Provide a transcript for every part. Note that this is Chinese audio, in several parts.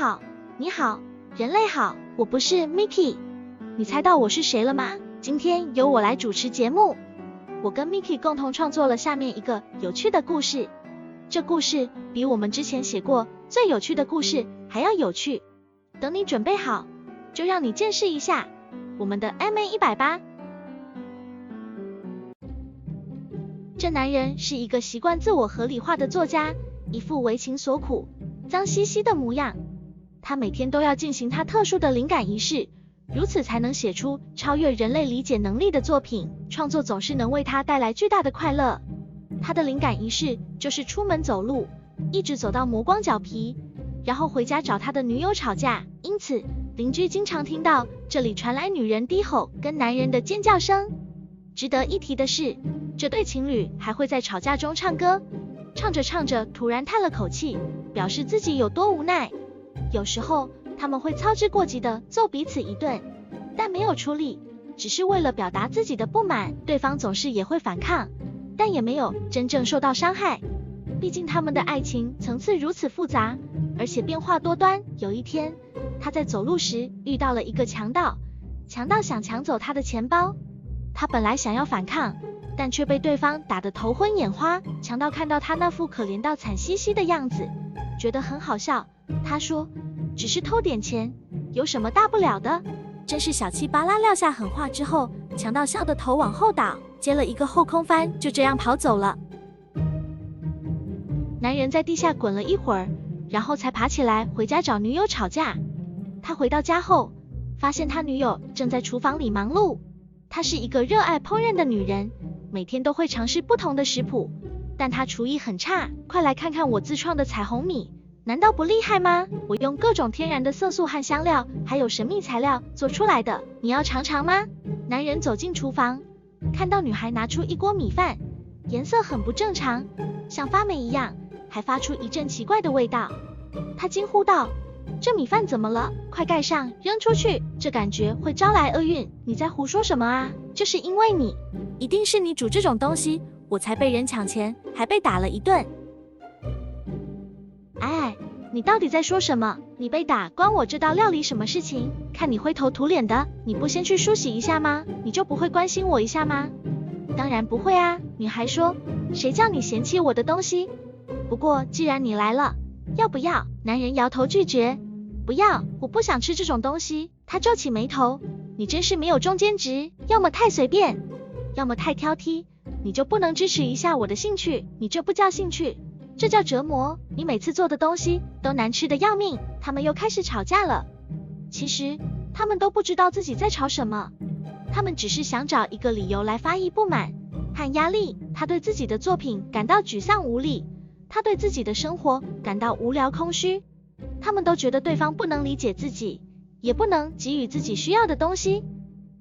好，你好，人类好，我不是 Mickey。你猜到我是谁了吗？今天由我来主持节目。我跟 Mickey 共同创作了下面一个有趣的故事。这故事比我们之前写过最有趣的故事还要有趣。等你准备好，就让你见识一下我们的 MA180。这男人是一个习惯自我合理化的作家，一副为情所苦、脏兮兮的模样。他每天都要进行他特殊的灵感仪式，如此才能写出超越人类理解能力的作品。创作总是能为他带来巨大的快乐。他的灵感仪式就是出门走路，一直走到磨光脚皮，然后回家找他的女友吵架。因此，邻居经常听到这里传来女人低吼跟男人的尖叫声。值得一提的是，这对情侣还会在吵架中唱歌，唱着唱着突然叹了口气，表示自己有多无奈。有时候他们会操之过急地揍彼此一顿，但没有出力，只是为了表达自己的不满。对方总是也会反抗，但也没有真正受到伤害。毕竟他们的爱情层次如此复杂，而且变化多端。有一天，他在走路时遇到了一个强盗，强盗想抢走他的钱包。他本来想要反抗，但却被对方打得头昏眼花。强盗看到他那副可怜到惨兮兮的样子，觉得很好笑。他说，只是偷点钱，有什么大不了的？真是小气巴拉。撂下狠话之后，强盗笑得头往后倒，接了一个后空翻，就这样跑走了。男人在地下滚了一会儿，然后才爬起来回家找女友吵架。他回到家后，发现他女友正在厨房里忙碌。她是一个热爱烹饪的女人，每天都会尝试不同的食谱，但她厨艺很差。快来看看我自创的彩虹米，难道不厉害吗？我用各种天然的色素和香料，还有神秘材料做出来的，你要尝尝吗？男人走进厨房，看到女孩拿出一锅米饭，颜色很不正常，像发霉一样，还发出一阵奇怪的味道。他惊呼道，这米饭怎么了？快盖上，扔出去，这感觉会招来厄运。你在胡说什么啊？就是因为你，一定是你煮这种东西，我才被人抢钱，还被打了一顿。哎，你到底在说什么？你被打关我这道料理什么事情？看你灰头土脸的，你不先去梳洗一下吗？你就不会关心我一下吗？当然不会啊，女孩说，谁叫你嫌弃我的东西？不过既然你来了，要不要？男人摇头拒绝，不要，我不想吃这种东西。他皱起眉头，你真是没有中间值，要么太随便，要么太挑剔。你就不能支持一下我的兴趣？你这不叫兴趣，这叫折磨。你每次做的东西都难吃的要命。他们又开始吵架了。其实他们都不知道自己在吵什么，他们只是想找一个理由来发洩不满和压力。他对自己的作品感到沮丧无力，他对自己的生活感到无聊空虚。他们都觉得对方不能理解自己，也不能给予自己需要的东西，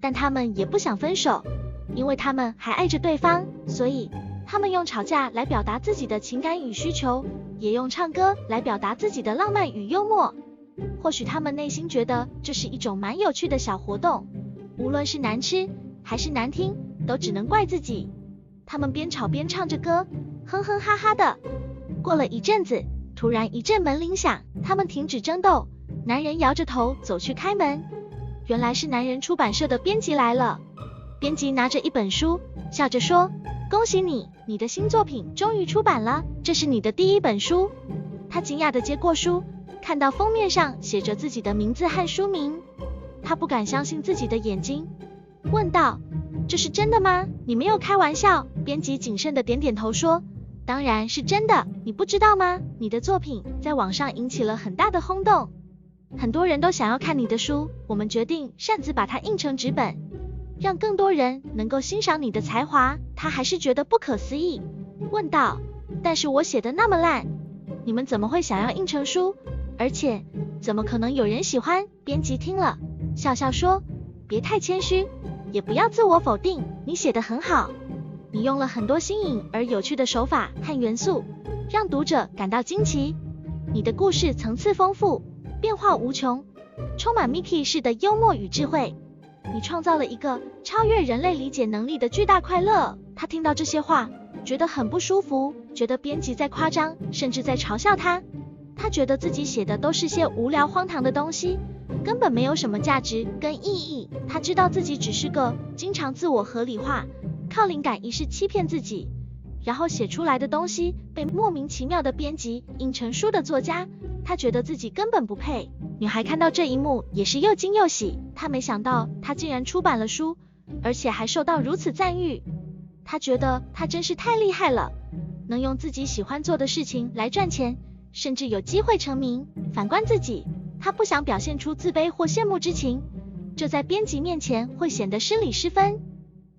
但他们也不想分手，因为他们还爱着对方，所以他们用吵架来表达自己的情感与需求，也用唱歌来表达自己的浪漫与幽默。或许他们内心觉得这是一种蛮有趣的小活动，无论是难吃还是难听，都只能怪自己。他们边吵边唱着歌，哼哼哈哈的。过了一阵子，突然一阵门铃响，他们停止争斗。男人摇着头走去开门，原来是男人出版社的编辑来了。编辑拿着一本书，笑着说，恭喜你，你的新作品终于出版了，这是你的第一本书。他惊讶地接过书，看到封面上写着自己的名字和书名，他不敢相信自己的眼睛，问道，这是真的吗？你没有开玩笑？编辑谨慎地点点头说，当然是真的，你不知道吗？你的作品在网上引起了很大的轰动，很多人都想要看你的书，我们决定擅自把它印成纸本，让更多人能够欣赏你的才华。他还是觉得不可思议，问道，但是我写的那么烂，你们怎么会想要印成书？而且怎么可能有人喜欢？编辑听了笑笑说，别太谦虚，也不要自我否定，你写得很好，你用了很多新颖而有趣的手法和元素，让读者感到惊奇。你的故事层次丰富，变化无穷，充满 Mickey 式的幽默与智慧。你创造了一个超越人类理解能力的巨大快乐。他听到这些话，觉得很不舒服，觉得编辑在夸张，甚至在嘲笑他。他觉得自己写的都是些无聊荒唐的东西，根本没有什么价值跟意义。他知道自己只是个经常自我合理化，靠灵感一事欺骗自己，然后写出来的东西被莫名其妙的编辑印成书的作家，他觉得自己根本不配。女孩看到这一幕也是又惊又喜，她没想到他竟然出版了书，而且还受到如此赞誉。她觉得他真是太厉害了，能用自己喜欢做的事情来赚钱，甚至有机会成名。反观自己，她不想表现出自卑或羡慕之情，这在编辑面前会显得失礼失分，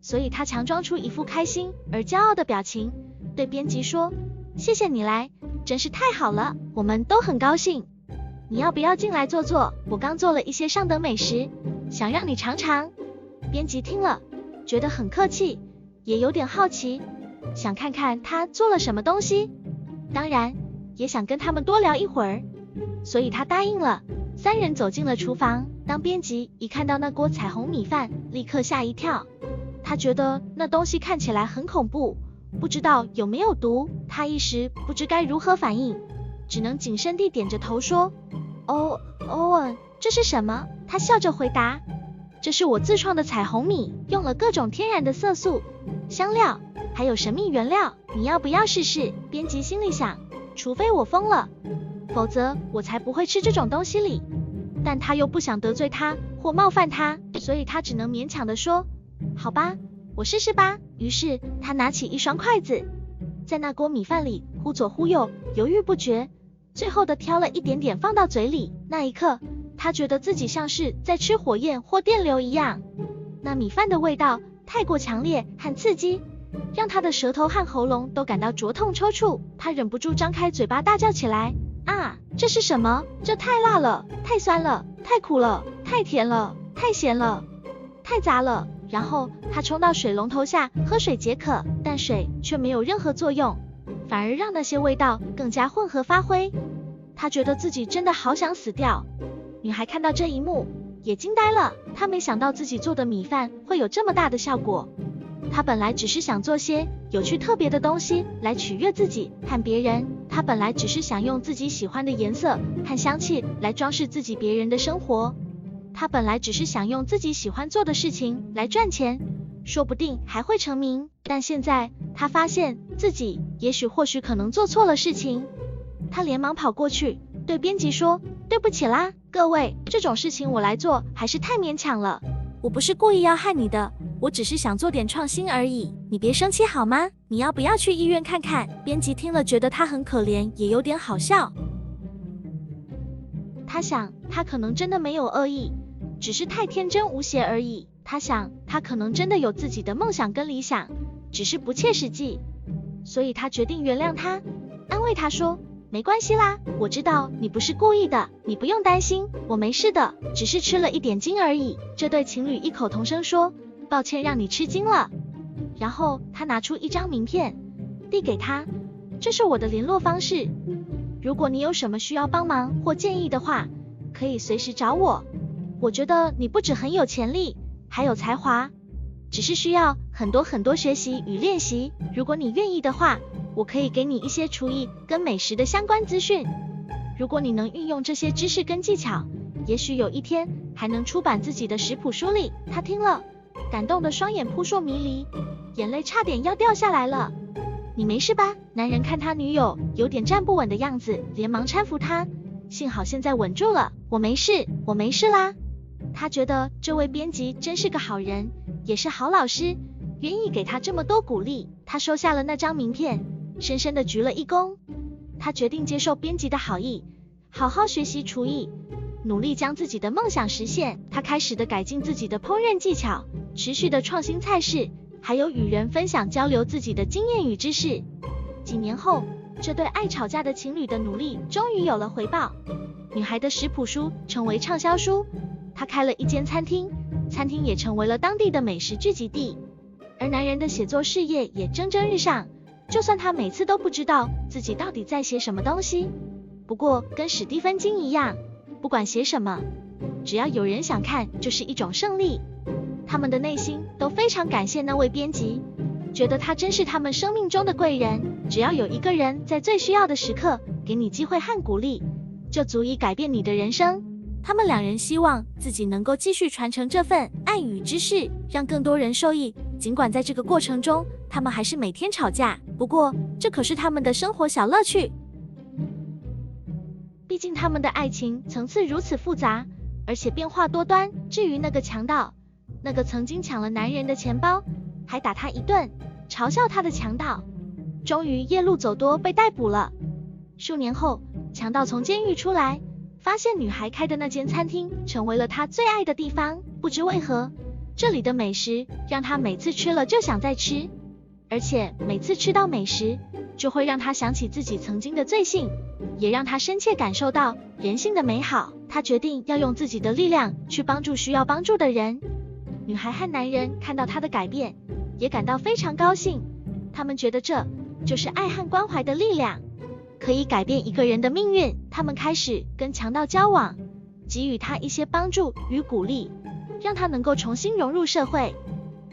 所以她强装出一副开心而骄傲的表情，对编辑说：谢谢你来，真是太好了，我们都很高兴。你要不要进来坐坐？我刚做了一些上等美食，想让你尝尝。编辑听了，觉得很客气，也有点好奇，想看看他做了什么东西，当然也想跟他们多聊一会儿，所以他答应了。三人走进了厨房，当编辑一看到那锅彩虹米饭，立刻吓一跳，他觉得那东西看起来很恐怖，不知道有没有毒，他一时不知该如何反应，只能谨慎地点着头说：欧文，这是什么？他笑着回答：这是我自创的彩虹米，用了各种天然的色素、香料，还有神秘原料，你要不要试试？编辑心里想，除非我疯了，否则我才不会吃这种东西里。但他又不想得罪他或冒犯他，所以他只能勉强地说：好吧，我试试吧。于是他拿起一双筷子，在那锅米饭里忽左忽右，犹豫不决，最后的挑了一点点放到嘴里。那一刻，他觉得自己像是在吃火焰或电流一样，那米饭的味道太过强烈和刺激，让他的舌头和喉咙都感到灼痛抽搐，他忍不住张开嘴巴大叫起来：啊，这是什么？这太辣了，太酸了，太苦了，太甜了，太咸了，太杂了。然后他冲到水龙头下喝水解渴，但水却没有任何作用，反而让那些味道更加混合发挥。他觉得自己真的好想死掉。女孩看到这一幕也惊呆了，她没想到自己做的米饭会有这么大的效果。她本来只是想做些有趣特别的东西来取悦自己和别人，她本来只是想用自己喜欢的颜色和香气来装饰自己别人的生活，她本来只是想用自己喜欢做的事情来赚钱，说不定还会成名。但现在她发现自己或许可能做错了事情。她连忙跑过去对编辑说：对不起啦，各位，这种事情我来做还是太勉强了，我不是故意要害你的，我只是想做点创新而已，你别生气好吗？你要不要去医院看看？编辑听了觉得他很可怜，也有点好笑。他想，他可能真的没有恶意，只是太天真无邪而已。他想，他可能真的有自己的梦想跟理想，只是不切实际，所以他决定原谅他，安慰他说：没关系啦，我知道你不是故意的，你不用担心，我没事的，只是吃了一点惊而已。这对情侣异口同声说：抱歉让你吃惊了。然后他拿出一张名片递给他：这是我的联络方式，如果你有什么需要帮忙或建议的话，可以随时找我。我觉得你不只很有潜力，还有才华，只是需要很多学习与练习。如果你愿意的话，我可以给你一些厨艺跟美食的相关资讯，如果你能运用这些知识跟技巧，也许有一天还能出版自己的食谱书里。他听了，感动的双眼扑朔迷离，眼泪差点要掉下来了。你没事吧？男人看他女友有点站不稳的样子，连忙搀扶他，幸好现在稳住了，我没事啦。他觉得这位编辑真是个好人，也是好老师，愿意给他这么多鼓励。他收下了那张名片，深深地鞠了一躬。他决定接受编辑的好意，好好学习厨艺，努力将自己的梦想实现。他开始的改进自己的烹饪技巧，持续的创新菜式，还有与人分享交流自己的经验与知识。几年后，这对爱吵架的情侣的努力终于有了回报。女孩的食谱书成为畅销书，她开了一间餐厅，餐厅也成为了当地的美食聚集地。而男人的写作事业也蒸蒸日上，就算他每次都不知道自己到底在写什么东西，不过跟史蒂芬金一样，不管写什么，只要有人想看就是一种胜利。他们的内心都非常感谢那位编辑，觉得他真是他们生命中的贵人。只要有一个人在最需要的时刻给你机会和鼓励，就足以改变你的人生。他们两人希望自己能够继续传承这份爱与知识，让更多人受益。尽管在这个过程中，他们还是每天吵架，不过这可是他们的生活小乐趣。毕竟他们的爱情层次如此复杂，而且变化多端。至于那个强盗，那个曾经抢了男人的钱包，还打他一顿，嘲笑他的强盗，终于夜路走多被逮捕了。数年后，强盗从监狱出来，发现女孩开的那间餐厅成为了他最爱的地方。不知为何，这里的美食让他每次吃了就想再吃，而且每次吃到美食，就会让他想起自己曾经的罪行，也让他深切感受到人性的美好。他决定要用自己的力量去帮助需要帮助的人。女孩和男人看到他的改变，也感到非常高兴。他们觉得这就是爱和关怀的力量，可以改变一个人的命运。他们开始跟强盗交往，给予他一些帮助与鼓励，让他能够重新融入社会。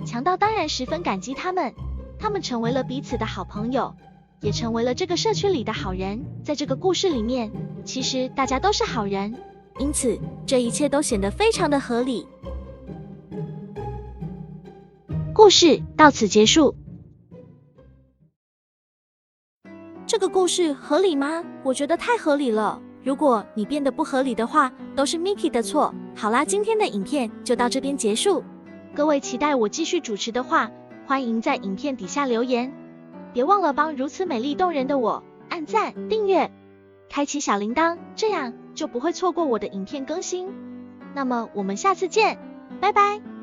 强盗当然十分感激他们，他们成为了彼此的好朋友，也成为了这个社区里的好人。在这个故事里面，其实大家都是好人，因此这一切都显得非常的合理。故事到此结束。这个故事合理吗？我觉得太合理了。如果你变得不合理的话，都是 Miki 的错。好啦，今天的影片就到这边结束。各位期待我继续主持的话，欢迎在影片底下留言。别忘了帮如此美丽动人的我按赞、订阅、开启小铃铛，这样就不会错过我的影片更新。那么我们下次见，拜拜。